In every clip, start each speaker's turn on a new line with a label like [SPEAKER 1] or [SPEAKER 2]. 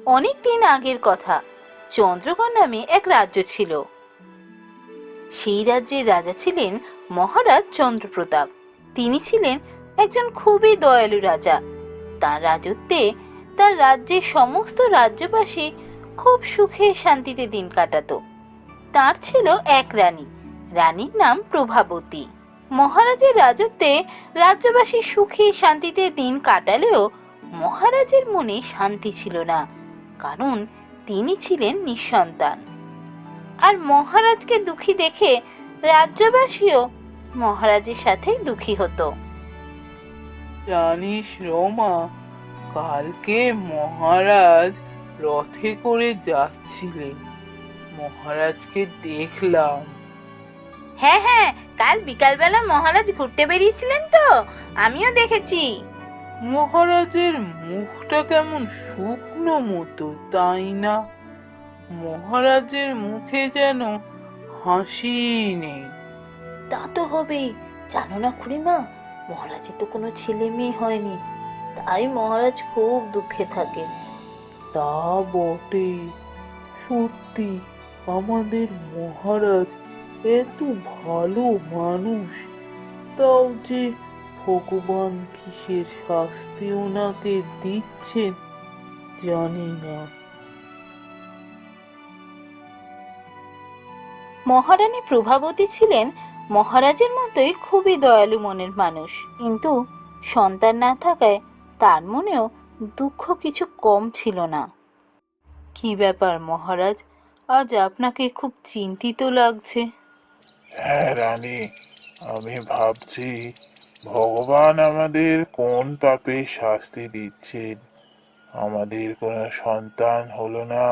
[SPEAKER 1] অনেক দিন আগের কথা। চন্দ্রগড় নামে এক রাজ্য ছিল। সেই রাজ্যের রাজা ছিলেন মহারাজ চন্দ্রপ্রতাপ। তিনি ছিলেন একজন খুবই দয়ালু রাজা। তার রাজত্বে তার রাজ্যের সমস্ত রাজ্যবাসী খুব সুখে শান্তিতে দিন কাটাতো। তার ছিল এক রানী। রানীর নাম প্রভাবতী। মহারাজের রাজত্বে রাজ্যবাসী সুখে শান্তিতে দিন কাটালেও মহারাজের মনে শান্তি ছিল না, কারণ তিনি ছিলেন নিঃসন্তান। আর মহারাজকে দুঃখী দেখে রাজ্যবাসীও মহারাজের সাথে দুঃখী হতো।
[SPEAKER 2] জানিস রমা, কালকে মহারাজ রথে করে যাচ্ছিলেন, মহারাজকে দেখলাম।
[SPEAKER 1] হ্যাঁ হ্যাঁ, কাল বিকালবেলা মহারাজ ঘুরতে বেরিয়েছিলেন তো, আমিও দেখেছি।
[SPEAKER 2] মহারাজের মুখটা কেমন শুকনো মতো, তাই না? মহারাজের মুখে যেন হাসি নেই।
[SPEAKER 1] তা তো হবেই, জানো না খুড়িমা, মহারাজের তো কোনো ছেলে মেয়ে হয়নি, তাই মহারাজ খুব দুঃখে থাকেন।
[SPEAKER 2] তা বটে, সত্যি আমাদের মহারাজ এত ভালো মানুষ, তাও যে ভগবান কিসের শাস্তি ওনাকে দিচ্ছেন জানি না।
[SPEAKER 1] মহারানী প্রভাবতী ছিলেন মহারাজের মতোই খুবই দয়ালু মনের মানুষ, কিন্তু সন্তান না থাকায় তার মনেও দুঃখ কিছু কম ছিল না। কি ব্যাপার মহারাজ, আজ আপনাকে খুব চিন্তিত লাগছে?
[SPEAKER 3] হ্যাঁ রানী, আমি ভাবছি ভগবান আমাদের কোন পাপে শাস্তি দিচ্ছেন। আমাদের কোনো সন্তান হলো না,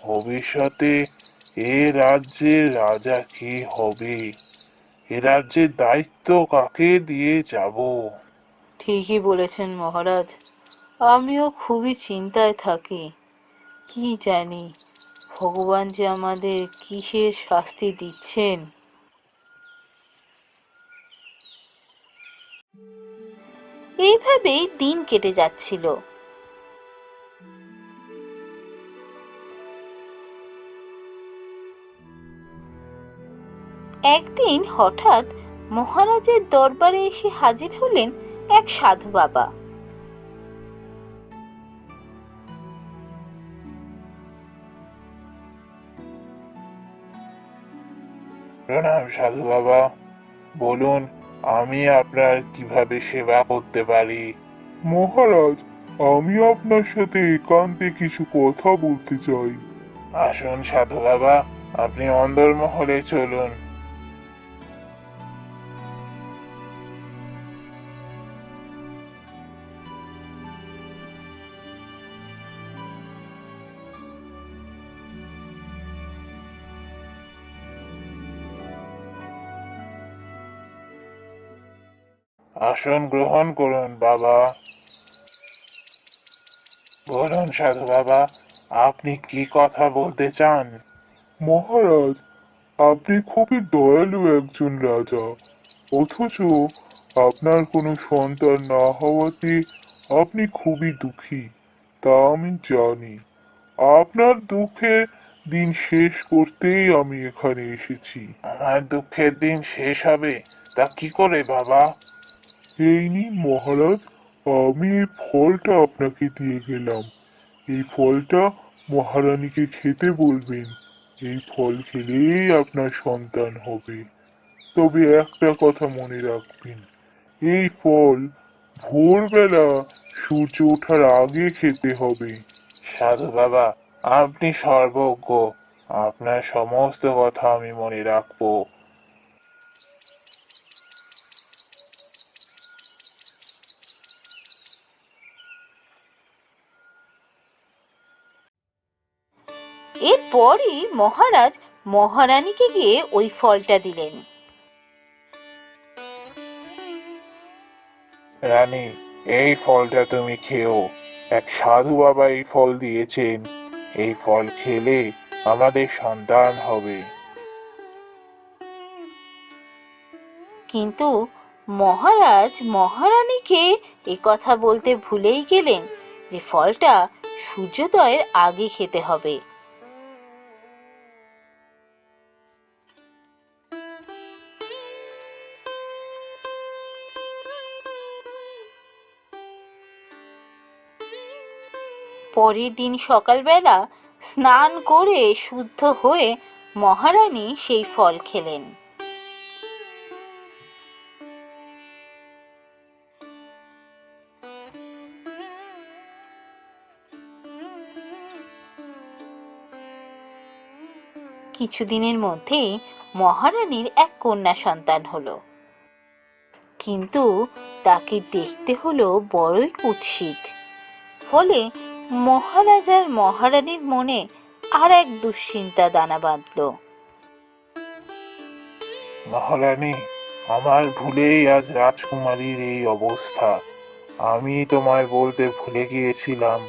[SPEAKER 3] ভবিষ্যতে এ রাজ্যের রাজা কে হবে, এ রাজ্যের দায়িত্ব কাকে দিয়ে যাব।
[SPEAKER 1] ঠিকই বলেছেন মহারাজ, আমিও খুবই চিন্তায় থাকি। কি জানি ভগবান যে আমাদের কিসের শাস্তি দিচ্ছেন। এইভাবেই দিন কেটে যাচ্ছিল। একদিন হঠাৎ মহারাজের দরবারে এসে হাজির হলেন এক সাধু বাবা।
[SPEAKER 3] প্রণাম সাধু বাবা, বলুন আমি আপনার কিভাবে সেবা করতে পারি। মহারাজ, আমি আপনার সাথে একান্তে কিছু কথা বলতে চাই। আসুন সাধু বাবা, আপনি অন্দরমহলে চলুন। আসন গ্রহণ করুন বাবা। বলুন সাধু বাবা, আপনি কি কথা বলতে চান? মহারাজ, আপনি খুবই দয়ালু একজন রাজা, অথচ আপনার কোনো সন্তান না হওয়াতে আপনি খুবই দুঃখী, তা আমি জানি। আপনার দুঃখে দিন শেষ করতেই আমি এখানে এসেছি। আমার দুঃখের দিন শেষ হবে তা কি করে বাবা? এই নিন মহারাজ, আমি এই ফলটা আপনাকে দিয়ে গেলাম। এই ফলটা মহারানীকে খেতে বলবেন। এই ফল খেলেই আপনার সন্তান হবে। তবে একটা কথা মনে রাখবেন, এই ফল ভোরবেলা সূর্য ওঠার আগে খেতে হবে। সাধু বাবা, আপনি সর্বজ্ঞ, আপনার সমস্ত কথা আমি মনে রাখবো।
[SPEAKER 1] এরপরই মহারাজ মহারানীকে গিয়ে ওই ফলটা দিলেন।
[SPEAKER 3] রানী, এই ফলটা তুমি খেও। এক সাধু বাবা এই ফল দিয়েছেন, এই ফল খেলে আমাদের সন্তান হবে।
[SPEAKER 1] কিন্তু মহারাজ মহারানীকে এ কথা বলতে ভুলেই গেলেন যে ফলটা সূর্যোদয়ের আগে খেতে হবে। পরের দিন সকালবেলা স্নান করে শুদ্ধ হয়ে মহারানী সেই ফল খেলেন। কিছুদিনের মধ্যেই মহারানীর এক কন্যা সন্তান হলো, কিন্তু তাকে দেখতে হলো বড়ই কুৎসিত। ফলে মহারাজার মহারানীর মনে আর এক দুশ্চিন্তা দানা বাঁধল।
[SPEAKER 3] মহারানী, আমার ভুলেই আজ রাজকুমারীর এই অবস্থা। আমি তোমায় বলতে ভুলে গিয়েছিলাম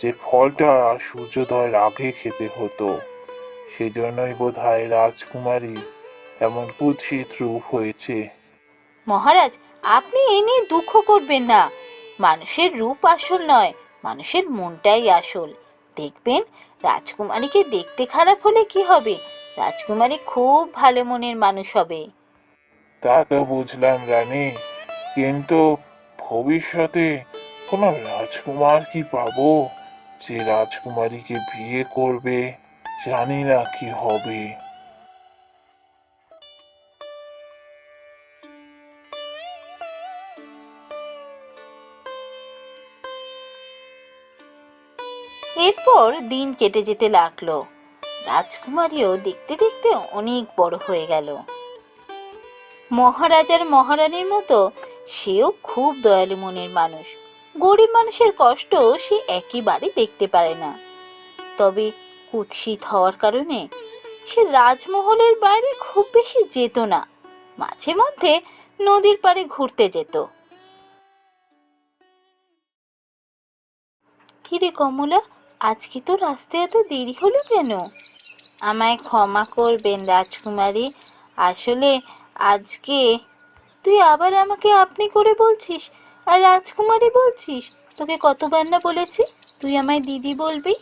[SPEAKER 3] যে ফলটা সূর্যোদয়ের আগে খেতে হতো। সেজন্যই বোধহয় রাজকুমারী এমন কুৎসিত রূপ হয়েছে।
[SPEAKER 1] মহারাজ, আপনি এ নিয়ে দুঃখ করবেন না। মানুষের রূপ আসল নয়, মানুষের মনটাই আসল। দেখবেন, রাজকুমারীকে দেখতে খারাপ হলে কি হবে, রাজকুমারী খুব ভালো মনের মানুষ হবে।
[SPEAKER 3] তা তো বুঝলাম রানী, কিন্তু ভবিষ্যতে কোনো রাজকুমার কি পাবো যে রাজকুমারীকে বিয়ে করবে? জানি না কি হবে।
[SPEAKER 1] এরপর দিন কেটে যেতে লাগলো। রাজকুমারীও দেখতে দেখতে অনেক বড় হয়ে গেল। মহারাজার মহারানীর মতো সেও খুব দয়ালু মনের মানুষ। গরিব মানুষের কষ্ট সে একেবারে দেখতে পারে না। তবে কুৎসিত হওয়ার কারণে সে রাজমহলের বাইরে খুব বেশি যেত না। মাঝে মধ্যে নদীর পাড়ে ঘুরতে যেত। কিরে কমলা, আজকে তো রাস্তায় এত দেরি হলো কেন? আমায় ক্ষমা করবেন রাজকুমারী, আসলে আজকে... তুই আবার আমাকে আপনি করে বলছিস আর রাজকুমারী বলছিস? তোকে কতবার না বলেছি তুই আমায় দিদি বলবি।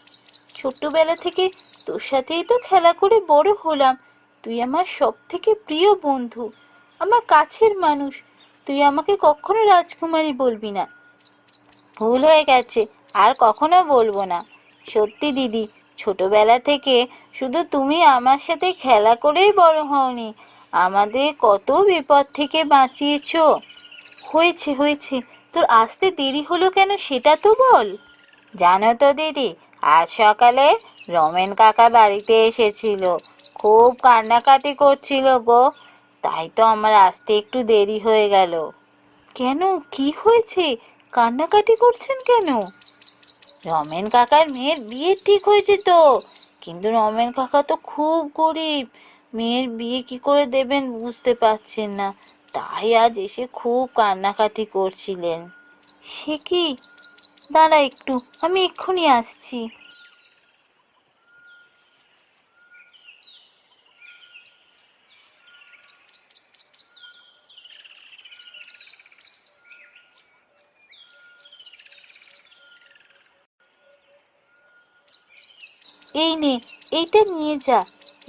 [SPEAKER 1] ছোট্টবেলা থেকে তোর সাথেই তো খেলা করে বড় হলাম। তুই আমার সব থেকে প্রিয় বন্ধু, আমার কাছের মানুষ। তুই আমাকে কখনো রাজকুমারী বলবি না। ভুল হয়ে গেছে, আর কখনো বলবো না। সত্যি দিদি, ছোটবেলা থেকে শুধু তুমি আমার সাথে খেলা করেই বড় হওনি, আমাদের কত বিপদ থেকে বাঁচিয়েছো। হয়েছে হয়েছে, তোর আসতে দেরি হলো কেন সেটা তো বল। জানো তো দিদি, আজ সকালে রমেন কাকা বাড়িতে এসেছিল। খুব কান্নাকাটি করছিল গো, তাই তো আমার আসতে একটু দেরি হয়ে গেল। কেন, কি হয়েছে? কান্নাকাটি করছেন কেন? রমেন কাকার মেয়ের বিয়ে ঠিক হয়েছে তো, কিন্তু রমেন কাকা তো খুব গরিব, মেয়ের বিয়ে কি করে দেবেন বুঝতে পারছেন না, তাই আজ এসে খুব কান্নাকাটি করছিলেন। সে কি? দাঁড়া একটু, আমি এক্ষুনি আসছি। এই নে, এইটা নিয়ে যা।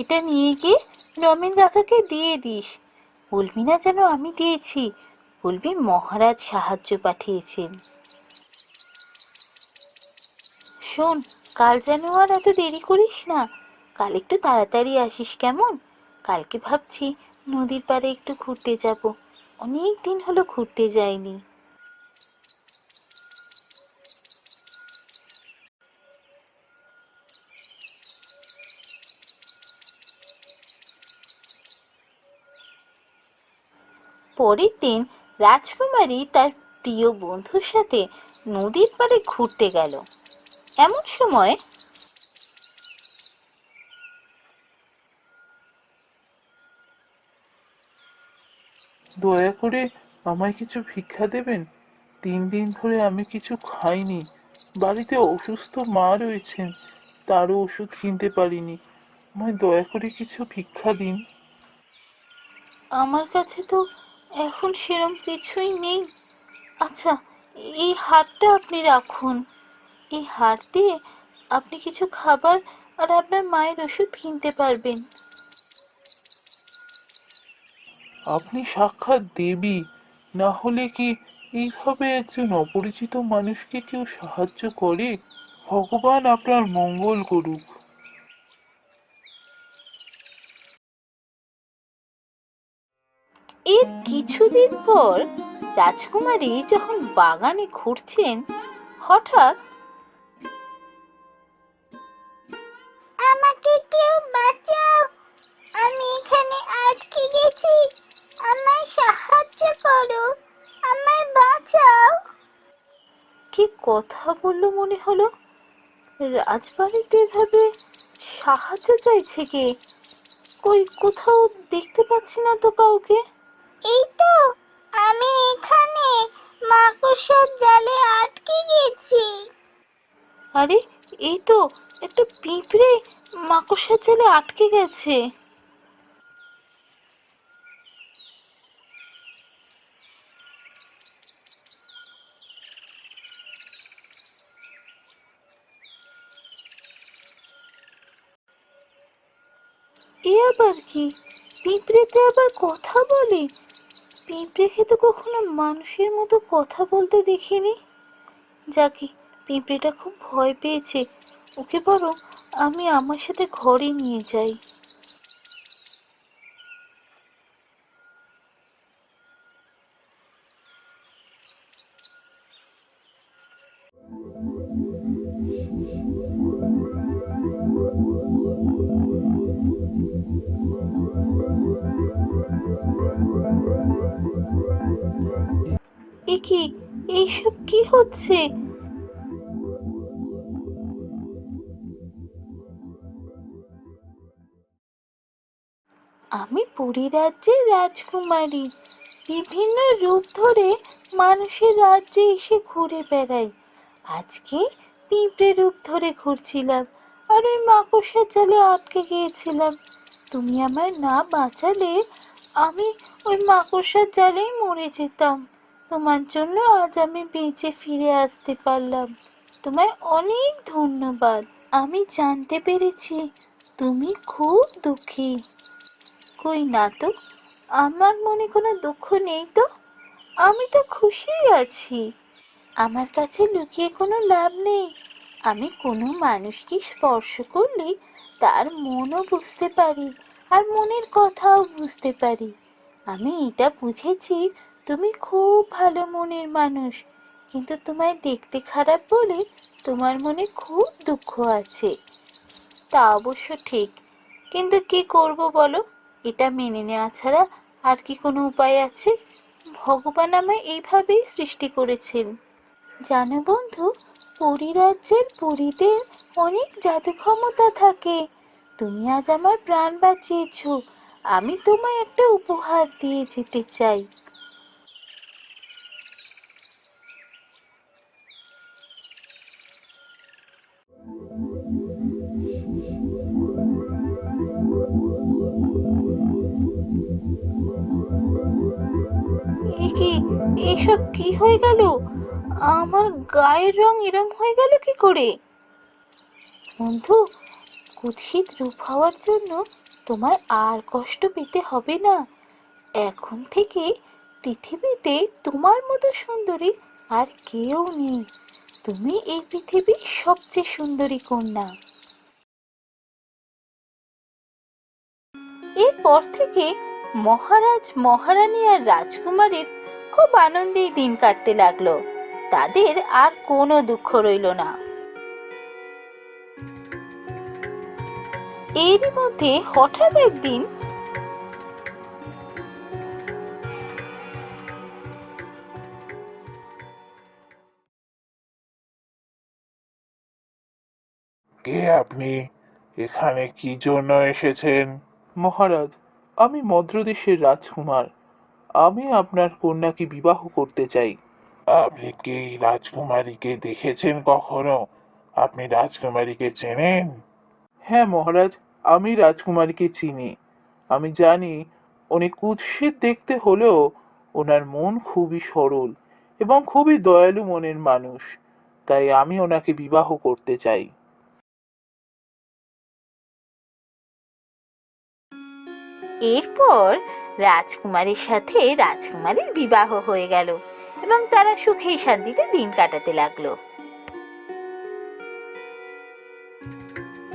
[SPEAKER 1] এটা নিয়ে গিয়ে রমেন কাকাকে দিয়ে দিস। বলবি না যেন আমি দিয়েছি, বলবি মহারাজ সাহায্য পাঠিয়েছেন। শোন, কাল যেন আর এত দেরি করিস না। কাল একটু তাড়াতাড়ি আসিস কেমন? কালকে ভাবছি নদীর পাড়ে একটু ঘুরতে যাব। অনেক দিন হলো ঘুরতে যাইনি। পরের দিন রাজকুমারী তার প্রিয় বন্ধুর সাথে নদীর পাড়ে ঘুরতে গেল। এমন সময়
[SPEAKER 2] দয়া করে আমায় কিছু ভিক্ষা দেবেন? 3 দিন ধরে আমি কিছু খাইনি। বাড়িতে অসুস্থ মা রয়েছেন, তারও ওষুধ কিনতে পারিনি। আমায় দয়া করে কিছু ভিক্ষা দিন।
[SPEAKER 1] আমার কাছে তো এখন সেরম কিছুই নেই। আচ্ছা, এই হারটা আপনি রাখুন। এই হার দিয়ে আপনি কিছু খাবার আর আপনার মায়ের ওষুধ কিনতে পারবেন।
[SPEAKER 2] আপনি সাক্ষাৎ দেবী, না হলে কি এইভাবে একজন অপরিচিত মানুষকে কেউ সাহায্য করে? ভগবান আপনার মঙ্গল করুক।
[SPEAKER 1] এর কিছুদিন পর রাজকুমারী যখন বাগানে ঘুরছেন, হঠাৎ আমাকে কেউ বাঁচাও, আমি এখানে আটকে গেছি, আমায় সাহায্য করো, আমায় বাঁচাও। কি কথা বললো মনে হলো? রাজবাড়িতে এভাবে সাহায্য চাইছে কে? কই কোথাও দেখতে পাচ্ছি না তো কাউকে। এই তো, আমি এখানে মাকড়সার জালে আটকে গেছি। আরে, এই তো একটা পিঁপড়ে মাকড়সার জালে আটকে গেছে। এ আবার কি? পিঁপড়েতে আবার কথা বলে? পিঁপড়েকে তো কখনো মানুষের মতো কথা বলতে দেখিনি। যাকে, পিঁপড়েটা খুব ভয় পেয়েছে, ওকে বরং আমি আমার সাথে ঘরে নিয়ে যাই। এ কি? এইসব কি হচ্ছে? আমি পুরী রাজ্যের রাজকুমারী, বিভিন্ন রূপ ধরে মানুষের রাজ্যে এসে ঘুরে বেড়াই। আজকে পিঁপড়ে রূপ ধরে ঘুরছিলাম, আর ওই মাকড়সার জালে আটকে গিয়েছিলাম। তুমি আমায় না বাঁচালে আমি ওই মাকড়সার জালেই মরে যেতাম। তোমার জন্য আজ আমি বেঁচে ফিরে আসতে পারলাম। তোমায় অনেক ধন্যবাদ। আমি জানতে পেরেছি তুমি খুব দুঃখী। কই না তো, আমার মনে কোনো দুঃখ নেই তো, আমি তো খুশিই আছি। আমার কাছে লুকিয়ে কোনো লাভ নেই। আমি কোনো মানুষকে স্পর্শ করলে তার মনও বুঝতে পারি, আর মনের কথাও বুঝতে পারি। আমি এটা বুঝেছি তুমি খুব ভালো মনের মানুষ, কিন্তু তোমায় দেখতে খারাপ বলে তোমার মনে খুব দুঃখ আছে। তা অবশ্য ঠিক, কিন্তু কি করব বলো? এটা মেনে নেওয়া ছাড়া আর কি কোনো উপায় আছে? ভগবান আমায় এইভাবেই সৃষ্টি করেছেন। জানো বন্ধু, পরিরাজ্যের পরীদের অনেক জাদু ক্ষমতা থাকে। তুমি আজ আমার প্রাণ বাঁচিয়েছো, আমি তোমায় একটা উপহার দিয়ে যেতে চাই। এ কি? এইসব কি হয়ে গেল? আমার গায়ের রং এরম হয়ে গেল কি করে? বন্ধু, কুৎসিত রূপ হওয়ার জন্য তোমার আর কষ্ট পেতে হবে না। এখন থেকে পৃথিবীতে তোমার মতো সুন্দরী আর কেউ নেই। তুমি এই পৃথিবীর সবচেয়ে সুন্দরী কন্যা। এরপর থেকে মহারাজ, মহারানী আর রাজকুমারীর খুব আনন্দেই দিন কাটতে লাগলো। তাদের আর কোনো দুঃখ রইল না। এরই মধ্যে হঠাৎ একদিন
[SPEAKER 3] কে আপনি? এখানে কি জন্য এসেছেন?
[SPEAKER 2] মহারাজ, আমি মদ্রদেশের রাজকুমার। আমি আপনার কন্যাকে বিবাহ করতে চাই।
[SPEAKER 3] আপনি কি রাজকুমারীকে দেখেছেন কখনো? আপনি রাজকুমারীকে চেনেন?
[SPEAKER 2] হ্যাঁ মহারাজ, আমি রাজকুমারীকে চিনি। আমি জানি উনি কুৎসিত দেখতে হলেও ওনার মন খুবই সরল এবং খুবই দয়ালু মনের মানুষ। তাই আমি ওনাকে বিবাহ করতে চাই।
[SPEAKER 1] এরপর রাজকুমারীর সাথে রাজকুমারীর বিবাহ হয়ে গেল এবং তারা সুখে শান্তিতে দিন কাটাতে লাগলো।